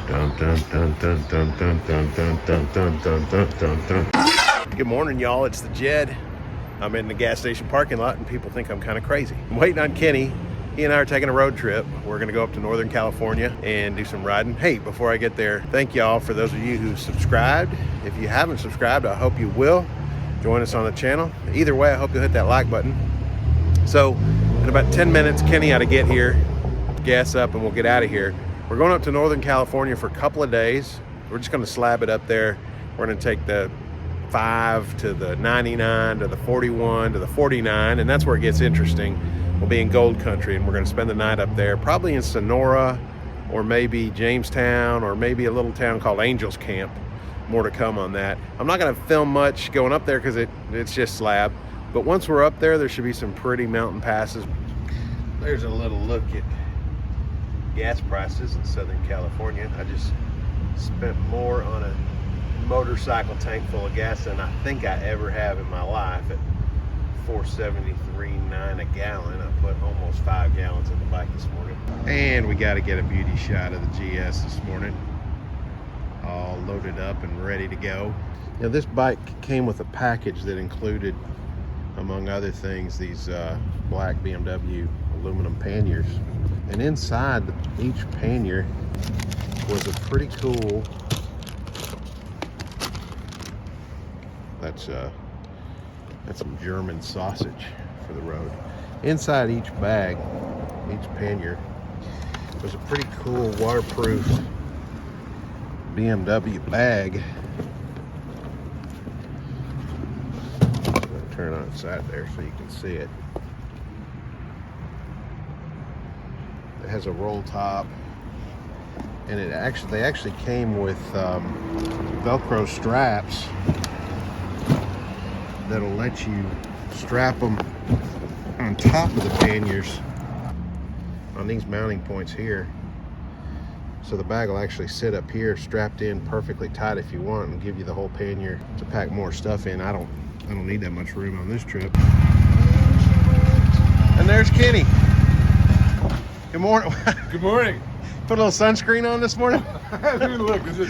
Dun, dun, dun, dun, dun, dun, dun, dun, dun, dun, dun, dun, dun, dun. Good morning, y'all. It's the Jed. I'm in the gas station parking lot, and people think I'm kind of crazy. I'm waiting on Kenny. He and I are taking a road trip. We're going to go up to Northern California and do some riding. Hey, before I get there, thank y'all for those of you who subscribed. If you haven't subscribed, I hope you will. Join us on the channel. Either way, I hope you'll hit that like button. So, in about 10 minutes, Kenny ought to get here, gas up, and we'll get out of here. We're going up to Northern California for a couple of days. We're just going to slab it up there. We're going to take the 5 to the 99 to the 41 to the 49, and that's where it gets interesting. We'll be in gold country, and we're going to spend the night up there, probably in Sonora or maybe Jamestown or maybe a little town called Angels Camp. More to come on that. I'm not going to film much going up there because it's just slab, but once we're up there, there should be some pretty mountain passes. There's a little look at gas prices in Southern California. I just spent more on a motorcycle tank full of gas than I think I ever have in my life at $4.73.9 a gallon. I put almost 5 gallons in the bike this morning. And we got to get a beauty shot of the GS this morning. All loaded up and ready to go. Now this bike came with a package that included, among other things, these black BMW aluminum panniers. And inside each pannier was a pretty cool, that's some German sausage for the road. Inside each bag, each pannier, was a pretty cool waterproof BMW bag. I'm gonna turn on its side there so you can see it. It has a roll top, and they actually came with Velcro straps that'll let you strap them on top of the panniers on these mounting points here. So the bag will actually sit up here strapped in perfectly tight if you want, and give you the whole pannier to pack more stuff in. I don't need that much room on this trip. And there's Kenny. Good morning. Good morning. Put a little sunscreen on this morning. I haven't even looked. Is it?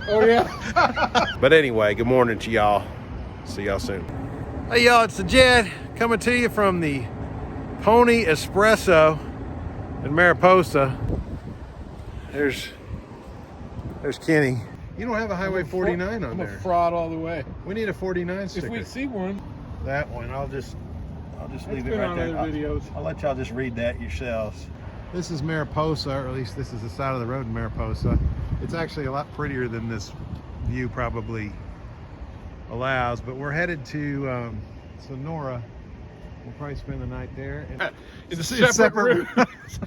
Oh yeah. But anyway, good morning to y'all. See y'all soon. Hey y'all, it's the Jed coming to you from the Pony Espresso in Mariposa. There's Kenny. You don't have a Highway 49 on I'm there. a fraud all the way. We need a 49 sticker. If we see one. That one, I'll just leave it been right on there. other videos. I'll let y'all just read that yourselves. This is Mariposa, or at least this is the side of the road in Mariposa. It's actually a lot prettier than this view probably allows, but we're headed to Sonora. We'll probably spend the night there. And It's separate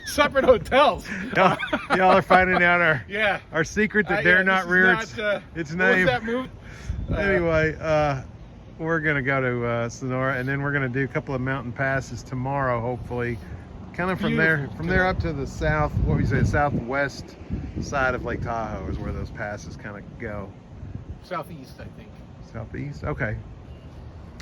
separate hotels. Y'all are finding out our secret that dare not rear its name. What was that move? Anyway, we're gonna go to Sonora, and then we're gonna do a couple of mountain passes tomorrow, hopefully. Kind of from there up to the southwest side of Lake Tahoe is where those passes kind of go. Southeast, I think. Southeast, okay.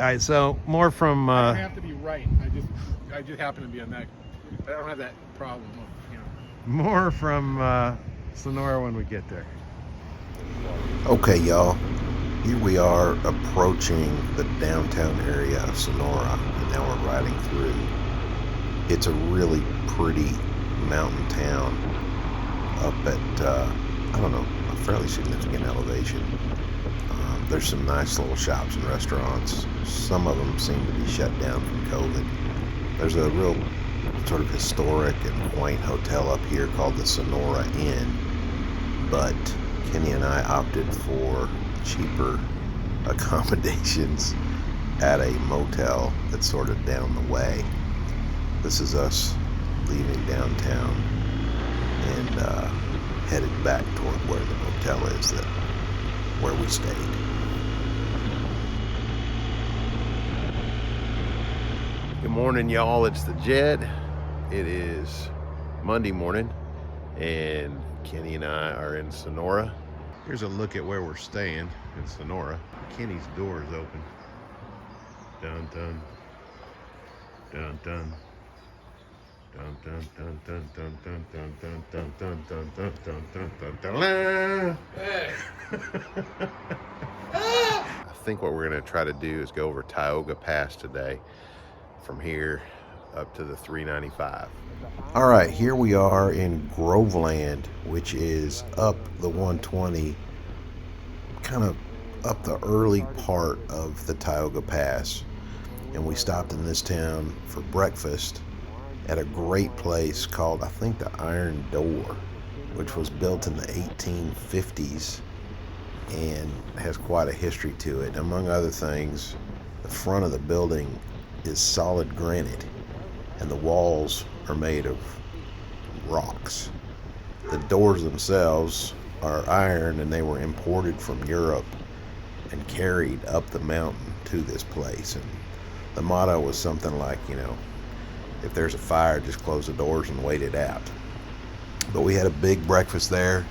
All right, so more from. I don't have to be right. I just happen to be on that. I don't have that problem. More from Sonora when we get there. Okay, y'all. Here we are approaching the downtown area of Sonora, and now we're riding through. It's a really pretty mountain town up at, I don't know, a fairly significant elevation. There's some nice little shops and restaurants. Some of them seem to be shut down from COVID. There's a real sort of historic and quaint hotel up here called the Sonora Inn, but Kenny and I opted for cheaper accommodations at a motel that's sort of down the way. This is us leaving downtown and headed back toward where the motel is, where we stayed. Good morning, y'all. It's the Jed. It is Monday morning, and Kenny and I are in Sonora. Here's a look at where we're staying in Sonora. Kenny's door is open. Dun, dun. Dun, dun. I think what we're going to try to do is go over Tioga Pass today from here up to the 395. All right, here we are in Groveland, which is up the 120, kind of up the early part of the Tioga Pass. And we stopped in this town for breakfast at a great place called, I think, the Iron Door, which was built in the 1850s and has quite a history to it. Among other things, the front of the building is solid granite and the walls are made of rocks. The doors themselves are iron and they were imported from Europe and carried up the mountain to this place. And the motto was something like, you know, if there's a fire, just close the doors and wait it out. But we had a big breakfast there,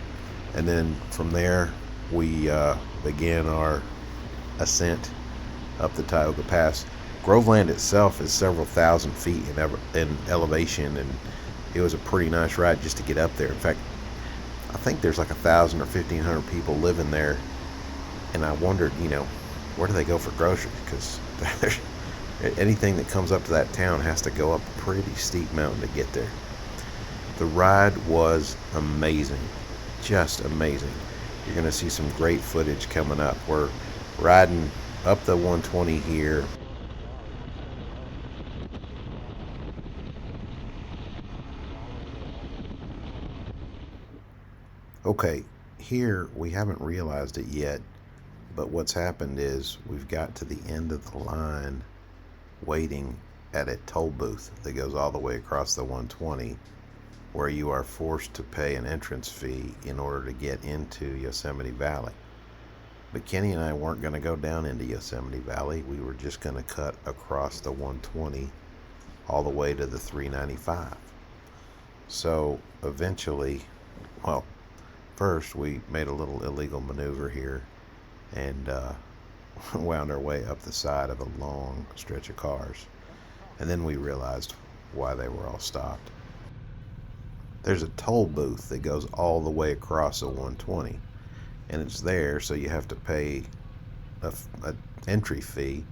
and then from there we began our ascent up the Tioga Pass. Groveland itself is several thousand feet in elevation, and it was a pretty nice ride just to get up there. In fact, I think there's like 1,000 or 1,500 people living there, and I wondered, you know, where do they go for groceries? Because anything that comes up to that town has to go up a pretty steep mountain to get there. The ride was amazing, just amazing. You're going to see some great footage coming up. We're riding up the 120 here. Okay, here we haven't realized it yet, but what's happened is we've got to the end of the line waiting at a toll booth that goes all the way across the 120, where you are forced to pay an entrance fee in order to get into Yosemite Valley. But Kenny and I weren't going to go down into Yosemite Valley. We were just going to cut across the 120 all the way to the 395. So eventually, well, first we made a little illegal maneuver here and wound our way up the side of a long stretch of cars. And then we realized why they were all stopped. There's a toll booth that goes all the way across the 120, and it's there, so you have to pay a entry fee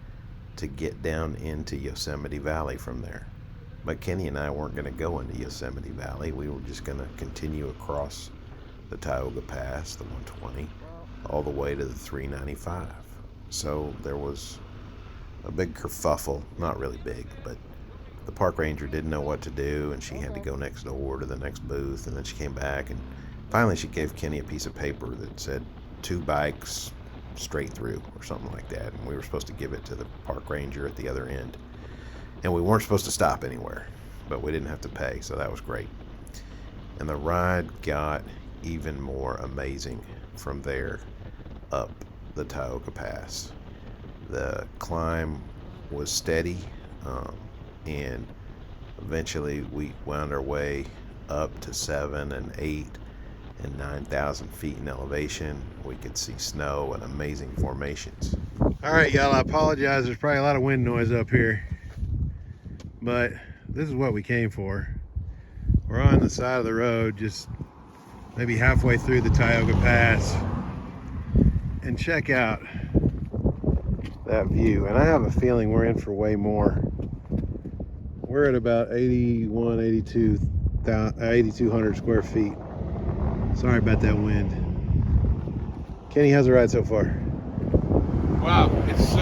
to get down into Yosemite Valley from there. But Kenny and I weren't going to go into Yosemite Valley. We were just going to continue across the Tioga Pass, the 120, all the way to the 395. So there was a big kerfuffle, not really big, but the park ranger didn't know what to do, and she had to go next door to the next booth, and then she came back, and finally she gave Kenny a piece of paper that said 2 bikes straight through or something like that, and we were supposed to give it to the park ranger at the other end. And we weren't supposed to stop anywhere, but we didn't have to pay, so that was great. And the ride got even more amazing from there up the Tioga Pass. The climb was steady, and eventually we wound our way up to 7 and 8 and 9,000 feet in elevation. We could see snow and amazing formations. All right, y'all, I apologize. There's probably a lot of wind noise up here, but this is what we came for. We're on the side of the road, just maybe halfway through the Tioga Pass, and check out that view. And I have a feeling we're in for way more. We're at about 8,200 square feet. Sorry about that wind. Kenny, how's the ride so far? Wow, it's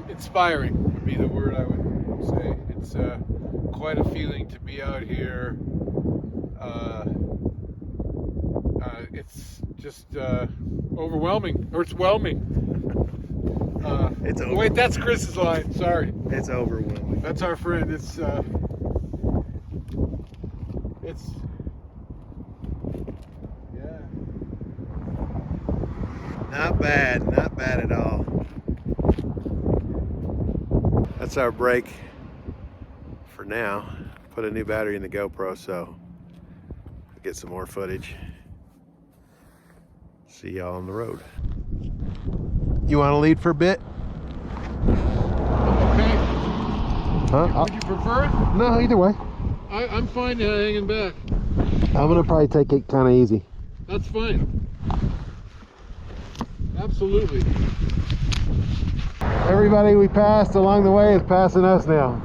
inspiring would be the word I would say. It's quite a feeling to be out here. It's just overwhelming, or it's whelming. It's over. Wait, that's Chris's line. Sorry. It's overwhelming. That's our friend. It's yeah. Not bad at all. That's our break for now. Put a new battery in the GoPro, so we'll get some more footage. See y'all on the road. You want to lead for a bit? Okay. Huh? Would you prefer it? No, either way. I'm fine hanging back. I'm gonna probably take it kind of easy. That's fine. Absolutely. Everybody we passed along the way is passing us now.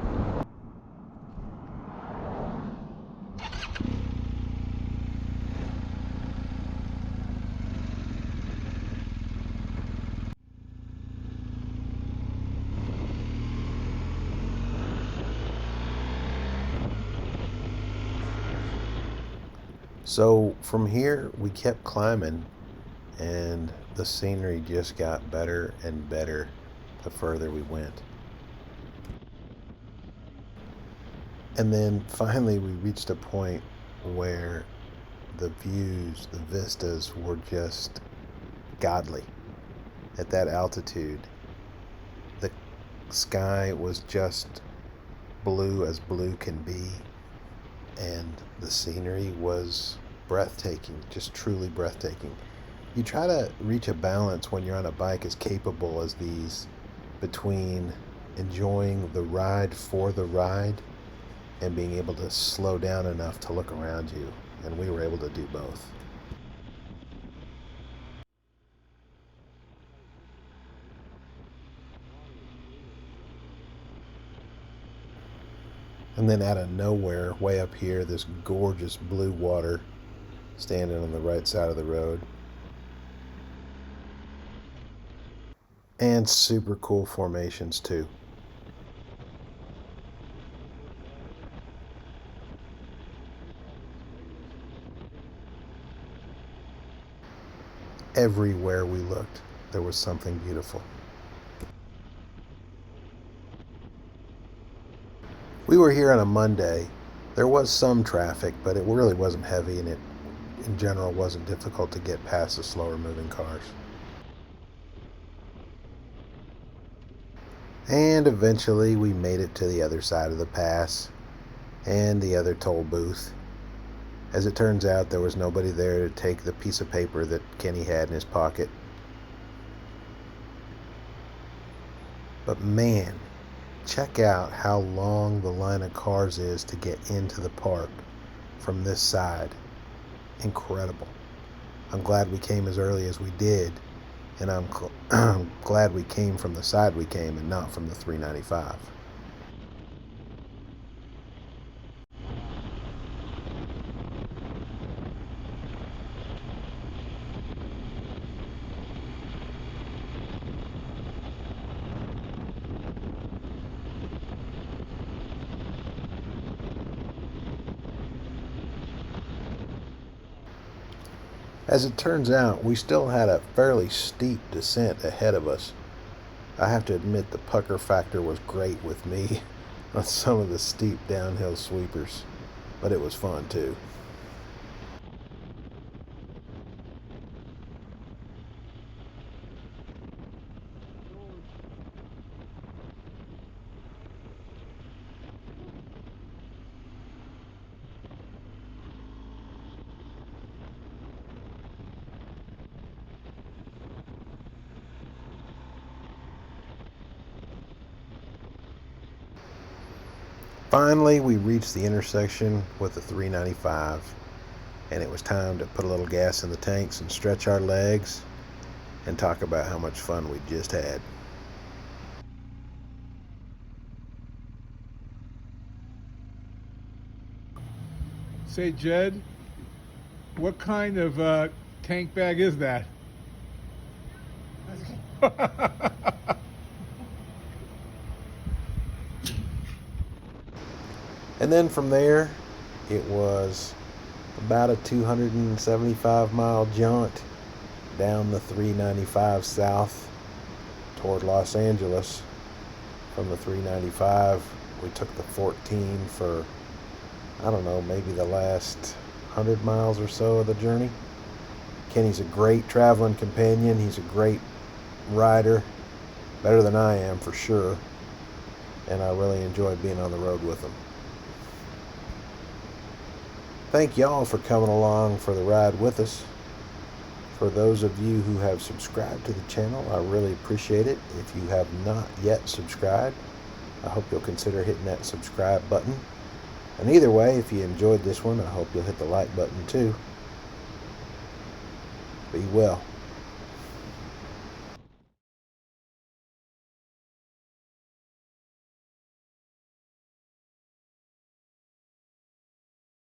So from here, we kept climbing, and the scenery just got better and better the further we went. And then finally we reached a point where the views, the vistas were just godly. At that altitude, the sky was just blue as blue can be, and the scenery was breathtaking, just truly breathtaking. You try to reach a balance when you're on a bike as capable as these between enjoying the ride for the ride and being able to slow down enough to look around you, and we were able to do both. And then out of nowhere, way up here, this gorgeous blue water standing on the right side of the road. And super cool formations too. Everywhere we looked, there was something beautiful. We were here on a Monday. There was some traffic, but it really wasn't heavy, and it in general wasn't difficult to get past the slower moving cars. And eventually we made it to the other side of the pass and the other toll booth. As it turns out, there was nobody there to take the piece of paper that Kenny had in his pocket. But man, check out how long the line of cars is to get into the park from this side. Incredible. I'm glad we came as early as we did, and I'm glad we came from the side we came and not from the 395. As it turns out, we still had a fairly steep descent ahead of us. I have to admit the pucker factor was great with me on some of the steep downhill sweepers, but it was fun too. Finally, we reached the intersection with the 395, and it was time to put a little gas in the tanks and stretch our legs and talk about how much fun we just had. Say, Jed, what kind of tank bag is that? And then from there, it was about a 275-mile jaunt down the 395 south toward Los Angeles. From the 395, we took the 14 for, I don't know, maybe the last 100 miles or so of the journey. Kenny's a great traveling companion. He's a great rider, better than I am for sure, and I really enjoy being on the road with him. Thank y'all for coming along for the ride with us. For those of you who have subscribed to the channel, I really appreciate it. If you have not yet subscribed, I hope you'll consider hitting that subscribe button. And either way, if you enjoyed this one, I hope you'll hit the like button too. Be well.